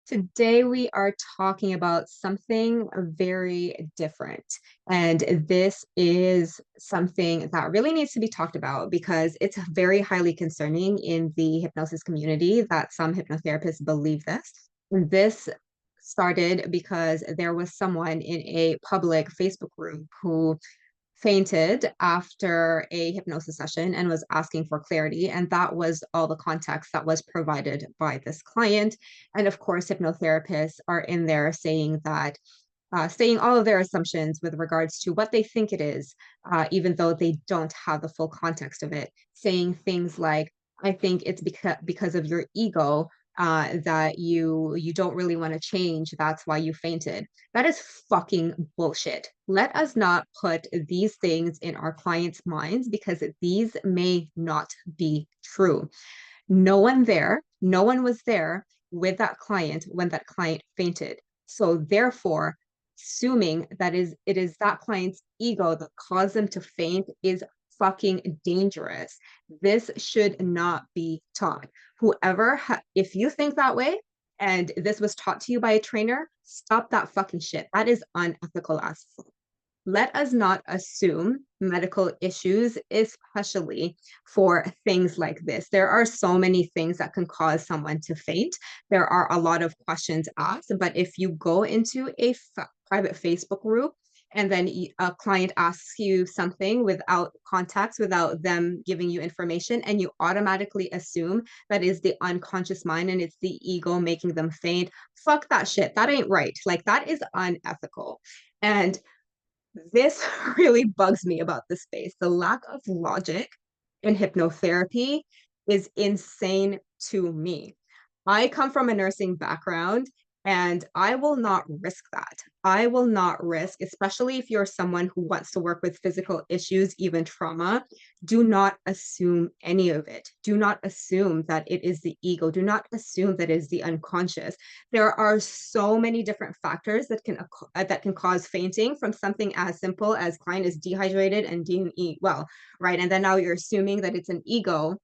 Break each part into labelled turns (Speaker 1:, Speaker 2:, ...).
Speaker 1: Today, we are talking about something very different. And this is something that really needs to be talked about because it's very highly concerning in the hypnosis community that some hypnotherapists believe this. And this started because there was someone in a public Facebook group who fainted after a hypnosis session and was asking for clarity. And that was all the context that was provided by this client. And of course, hypnotherapists are in there saying that, saying all of their assumptions with regards to what they think it is, even though they don't have the full context of it, saying things like, I think it's because of your ego that you don't really want to change. That's why you fainted. That is fucking bullshit. Let us not put these things in our clients' minds because these may not be true. No one was there with that client when that client fainted. So therefore, assuming it is that client's ego that caused them to faint is fucking dangerous. This should not be taught. If you think that way and this was taught to you by a trainer, stop that fucking shit. That is unethical as fuck. Let us not assume medical issues, especially for things like this. There are so many things that can cause someone to faint. There are a lot of questions asked, but if you go into a private Facebook group and then a client asks you something without context, without them giving you information, and you automatically assume that is the unconscious mind and it's the ego making them faint, fuck that shit. That ain't right. Like, that is unethical. And this really bugs me about this space. The lack of logic in hypnotherapy is insane to me. I come from a nursing background and I will not risk that. I will not risk, especially if you're someone who wants to work with physical issues, even trauma. Do not assume any of it. Do not assume that it is the ego. Do not assume that it is the unconscious. There are so many different factors that can cause fainting, from something as simple as client is dehydrated and didn't eat well, right? And then now you're assuming that it's an ego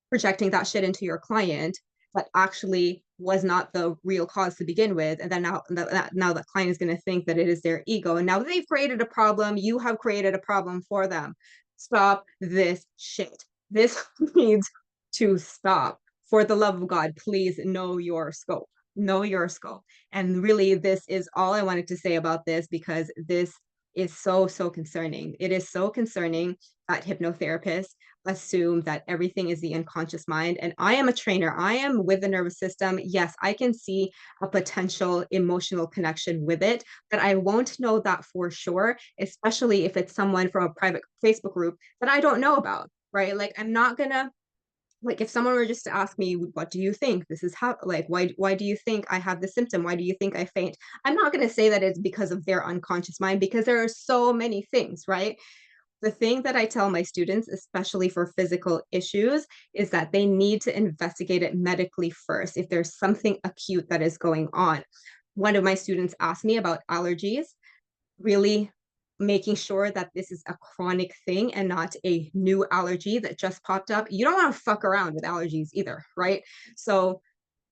Speaker 1: projecting that shit into your client that actually was not the real cause to begin with. And then now the client is going to think that it is their ego. And now they've created a problem. You have created a problem for them. Stop this shit. This needs to stop. For the love of God, please know your scope. Know your scope. And really, this is all I wanted to say about this because this is so concerning. It is so concerning that hypnotherapists assume that everything is the unconscious mind. And I am a trainer. I am with the nervous system. Yes, I can see a potential emotional connection with it, but I won't know that for sure, especially if it's someone from a private Facebook group that I don't know about, right? Like, I'm not gonna, like, if someone were just to ask me, what do you think this is, how, like, why do you think I have this symptom, why do you think I faint, I'm not going to say that it's because of their unconscious mind, because there are so many things, right? The thing that I tell my students, especially for physical issues, is that they need to investigate it medically first if there's something acute that is going on. One of my students asked me about allergies, really making sure that this is a chronic thing and not a new allergy that just popped up. You don't want to fuck around with allergies either, right? So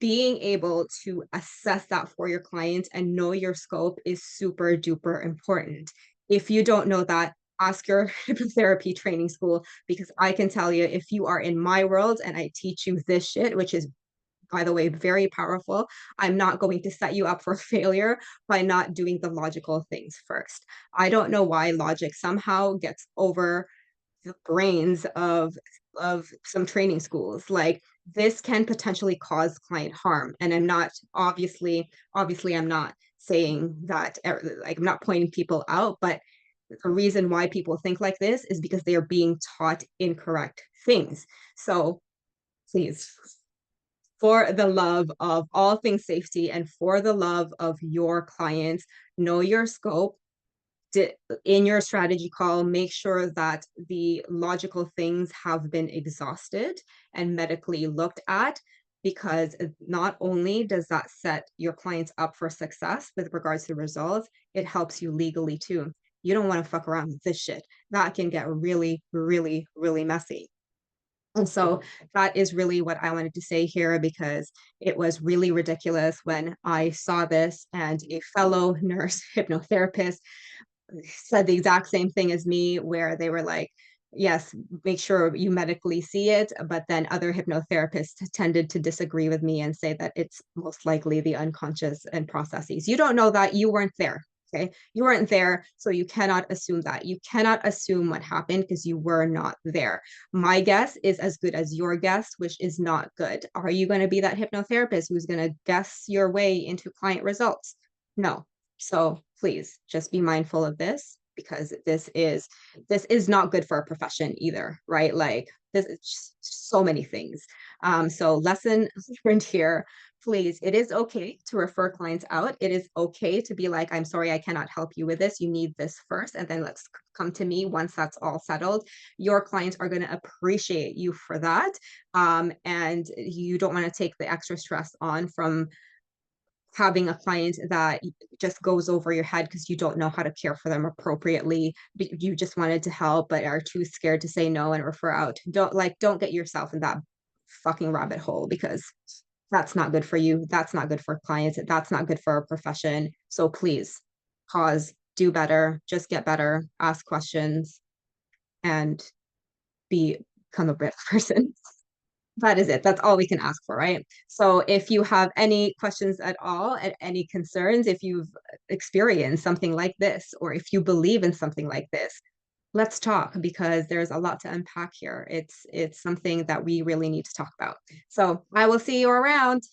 Speaker 1: being able to assess that for your clients and know your scope is super duper important. If you don't know that, ask your hypnotherapy training school, because I can tell you, if you are in my world and I teach you this shit, which is, by the way, very powerful, I'm not going to set you up for failure by not doing the logical things first. I don't know why logic somehow gets over the brains of some training schools. Like, this can potentially cause client harm, and I'm not, obviously I'm not saying that, like, I'm not pointing people out, but the reason why people think like this is because they are being taught incorrect things. So please, for the love of all things safety and for the love of your clients, know your scope. In your strategy call, make sure that the logical things have been exhausted and medically looked at, because not only does that set your clients up for success with regards to results, it helps you legally too. You don't want to fuck around with this shit. That can get really, really, really messy. And so that is really what I wanted to say here because it was really ridiculous when I saw this and a fellow nurse hypnotherapist said the exact same thing as me, where they were like, yes, make sure you medically see it. But then other hypnotherapists tended to disagree with me and say that it's most likely the unconscious and processes. You don't know that, you weren't there. Okay. You weren't there. So you cannot assume that. You cannot assume what happened because you were not there. My guess is as good as your guess, which is not good. Are you going to be that hypnotherapist who's going to guess your way into client results? No. So please just be mindful of this because this is not good for a profession either, right? Like this is just so many things. So lesson learned here, please, it is okay to refer clients out. It is okay to be like, I'm sorry, I cannot help you with this. You need this first, and then let's come to me once that's all settled. Your clients are going to appreciate you for that. And you don't want to take the extra stress on from having a client that just goes over your head because you don't know how to care for them appropriately. You just wanted to help, but are too scared to say no and refer out. Don't get yourself in that fucking rabbit hole because that's not good for you. That's not good for clients. That's not good for our profession. So please pause, do better, just get better, ask questions, and become a better person. That is it. That's all we can ask for, right? So if you have any questions at all, and any concerns, if you've experienced something like this, or if you believe in something like this, let's talk because there's a lot to unpack here. It's something that we really need to talk about. So I will see you around.